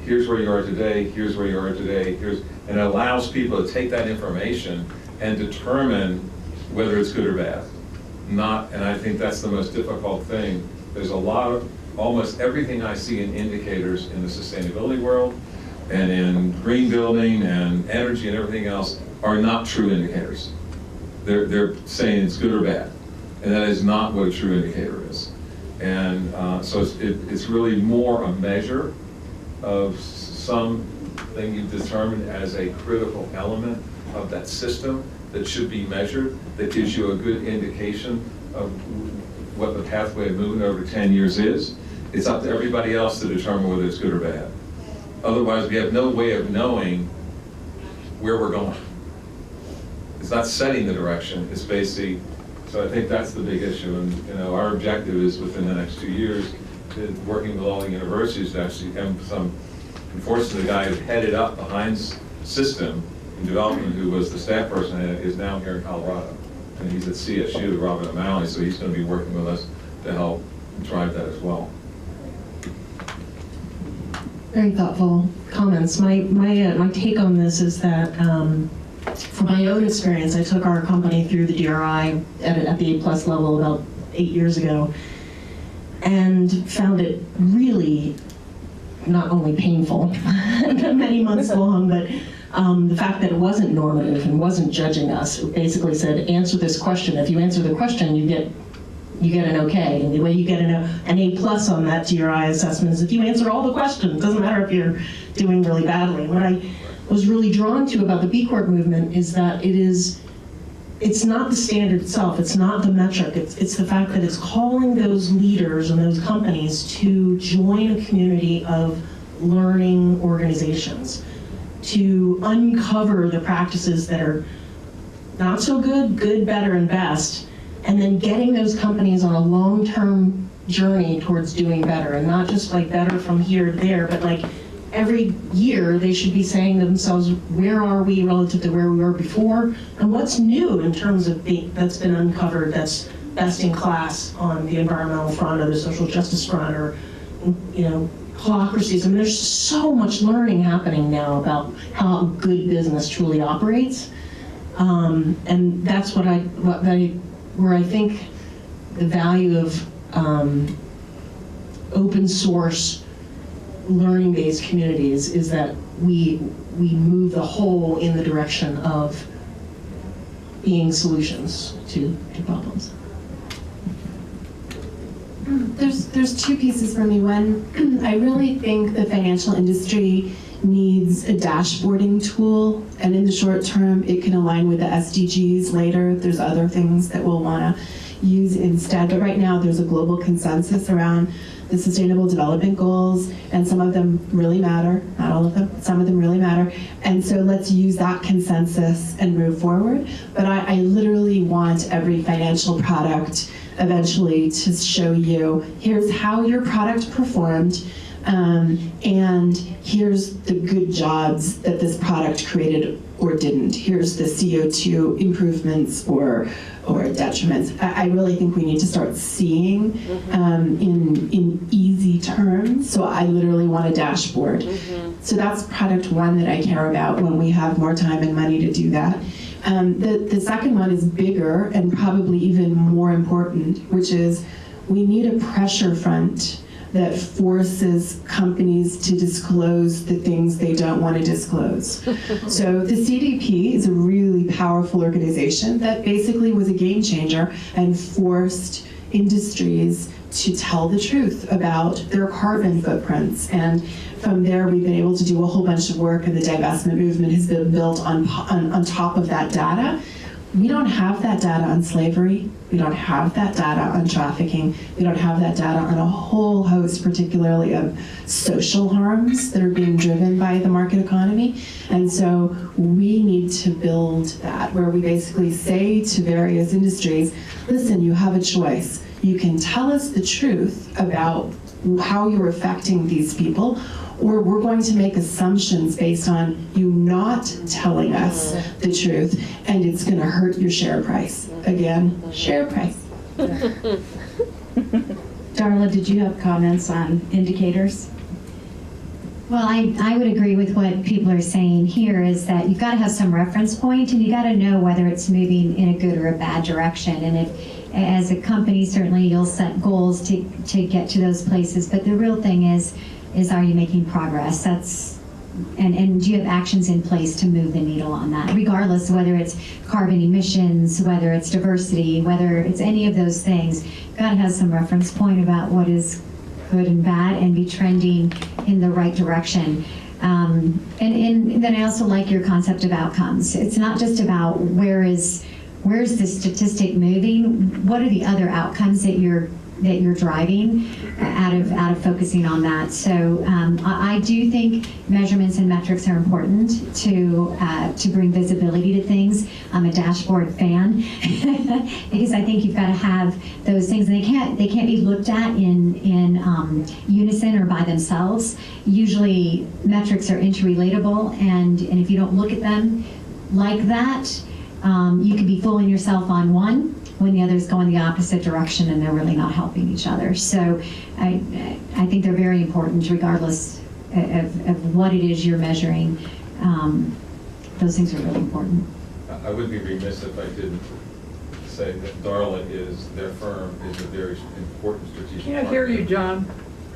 here's where you are today, here's where you are today, and it allows people to take that information and determine whether it's good or bad. And I think that's the most difficult thing. There's a lot of, almost everything I see in indicators in the sustainability world and in green building and energy and everything else are not true indicators. They're saying it's good or bad. And that is not what a true indicator is. And so it's really more a measure of something you've determined as a critical element of that system that should be measured, that gives you a good indication of what the pathway of movement over 10 years is. It's up to everybody else to determine whether it's good or bad. Otherwise, we have no way of knowing where we're going. It's not setting the direction, it's basically, so I think that's the big issue. And our objective is within the next 2 years, working with all the universities to actually have some, unfortunately, the guy who headed up the Heinz system in development, who was the staff person, is now here in Colorado. And he's at CSU, Robin O'Malley, so he's going to be working with us to help drive that as well. Very thoughtful comments. My take on this is that from my own experience, I took our company through the DRI at the A+ level about 8 years ago, and found it really not only painful, many months long, but the fact that it wasn't normative and wasn't judging us. It basically said, answer this question. If you answer the question, you get an okay. And the way you get an A+ on that DRI assessment is if you answer all the questions. It doesn't matter if you're doing really badly. What I was really drawn to about the B Corp movement is that it's not the standard itself, it's not the metric, it's the fact that it's calling those leaders and those companies to join a community of learning organizations, to uncover the practices that are not so good, good, better, and best, and then getting those companies on a long-term journey towards doing better, and not just like better from here to there, but like every year they should be saying to themselves, where are we relative to where we were before, and what's new in terms of that's been uncovered that's best in class on the environmental front or the social justice front, or holacracies. I mean, there's so much learning happening now about how good business truly operates, and that's where I think the value of open source learning-based communities is that we move the whole in the direction of being solutions to problems. There's two pieces for me. One, I really think the financial industry needs a dashboarding tool, and in the short term, it can align with the SDGs later. There's other things that we'll want to use instead, but right now there's a global consensus around the Sustainable Development Goals, and some of them really matter, not all of them, some of them really matter, and so let's use that consensus and move forward. But I literally want every financial product eventually to show you, here's how your product performed, and here's the good jobs that this product created or didn't. Here's the CO2 improvements or detriments. I really think we need to start seeing in easy terms. So I literally want a dashboard. So that's product one that I care about when we have more time and money to do that. The second one is bigger and probably even more important, which is we need a pressure front that forces companies to disclose the things they don't want to disclose. So the CDP is a really powerful organization that basically was a game changer and forced industries to tell the truth about their carbon footprints. And from there, we've been able to do a whole bunch of work, and the divestment movement has been built on top of that data. We don't have that data on slavery. We don't have that data on trafficking. We don't have that data on a whole host, particularly of social harms that are being driven by the market economy. And so we need to build that, where we basically say to various industries, listen, you have a choice. You can tell us the truth about how you're affecting these people, or we're going to make assumptions based on you not telling us the truth, and it's going to hurt your share price. Again, share price. Darla, did you have comments on indicators? Well, I would agree with what people are saying here, is that you've got to have some reference point, and you got to know whether it's moving in a good or a bad direction. And if, as a company, certainly you'll set goals to get to those places, but the real thing is are you making progress? And do you have actions in place to move the needle on that, regardless of whether it's carbon emissions, whether it's diversity, whether it's any of those things. You've got to have some reference point about what is good and bad and be trending in the right direction. And then I also like your concept of outcomes. It's not just about where's the statistic moving, what are the other outcomes that you're that you're driving out of focusing on that. So I do think measurements and metrics are important to bring visibility to things. I'm a dashboard fan because I think you've got to have those things, and they can't be looked at in unison or by themselves. Usually metrics are interrelatable, and if you don't look at them like that, you could be fooling yourself on one when the others go in the opposite direction and they're really not helping each other. So I think they're very important regardless of what it is you're measuring. Those things are really important. I would be remiss if I didn't say that Darla their firm is a very important strategic partner. Can't hear you, John.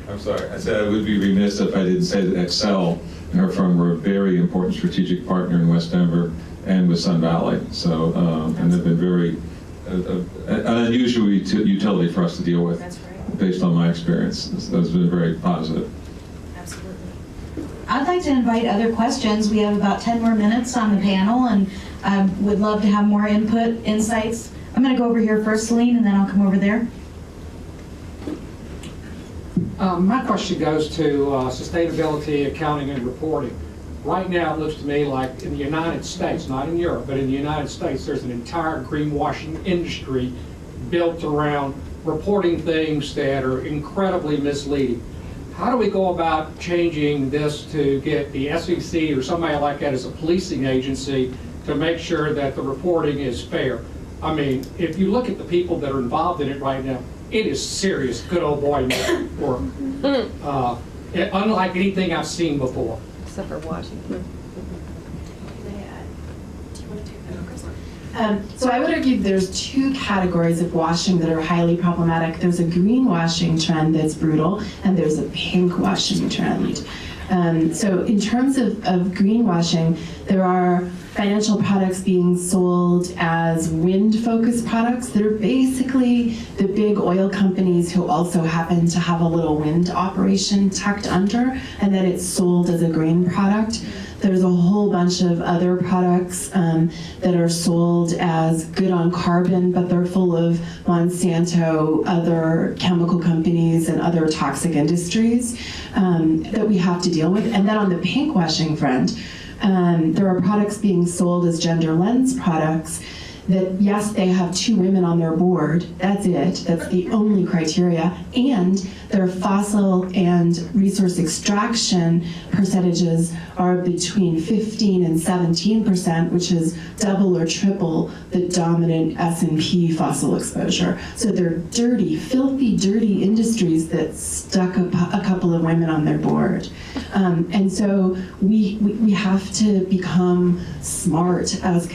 I'm sorry. I said I would be remiss if I didn't say that Excel and her firm were a very important strategic partner in West Denver and with Sun Valley. So, and they've been very an unusual utility for us to deal with. That's right. Based on my experience. That's been very positive. Absolutely. I'd like to invite other questions. We have about 10 more minutes on the panel, and I would love to have more input, insights. I'm going to go over here first, Celine, and then I'll come over there. My question goes to sustainability, accounting, and reporting. Right now, it looks to me like in the United States, not in Europe, but in the United States, there's an entire greenwashing industry built around reporting things that are incredibly misleading. How do we go about changing this to get the SEC or somebody like that as a policing agency to make sure that the reporting is fair? I mean, if you look at the people that are involved in it right now, it is serious, good old boy work. Unlike anything I've seen before. Except for Washington. So I would argue there's two categories of washing that are highly problematic. There's a greenwashing trend that's brutal, and there's a pinkwashing trend. So in terms of greenwashing, there are financial products being sold as wind-focused products that are basically the big oil companies who also happen to have a little wind operation tucked under, and then it's sold as a green product. There's a whole bunch of other products that are sold as good on carbon, but they're full of Monsanto, other chemical companies, and other toxic industries that we have to deal with. And then on the pinkwashing front, there are products being sold as gender lens products that, yes, they have 2 women on their board. That's it. That's the only criteria. And their fossil and resource extraction percentages are between 15 and 17%, which is double or triple the dominant S&P fossil exposure. So they're dirty, filthy, dirty industries that stuck a couple of women on their board. And so we have to become smart as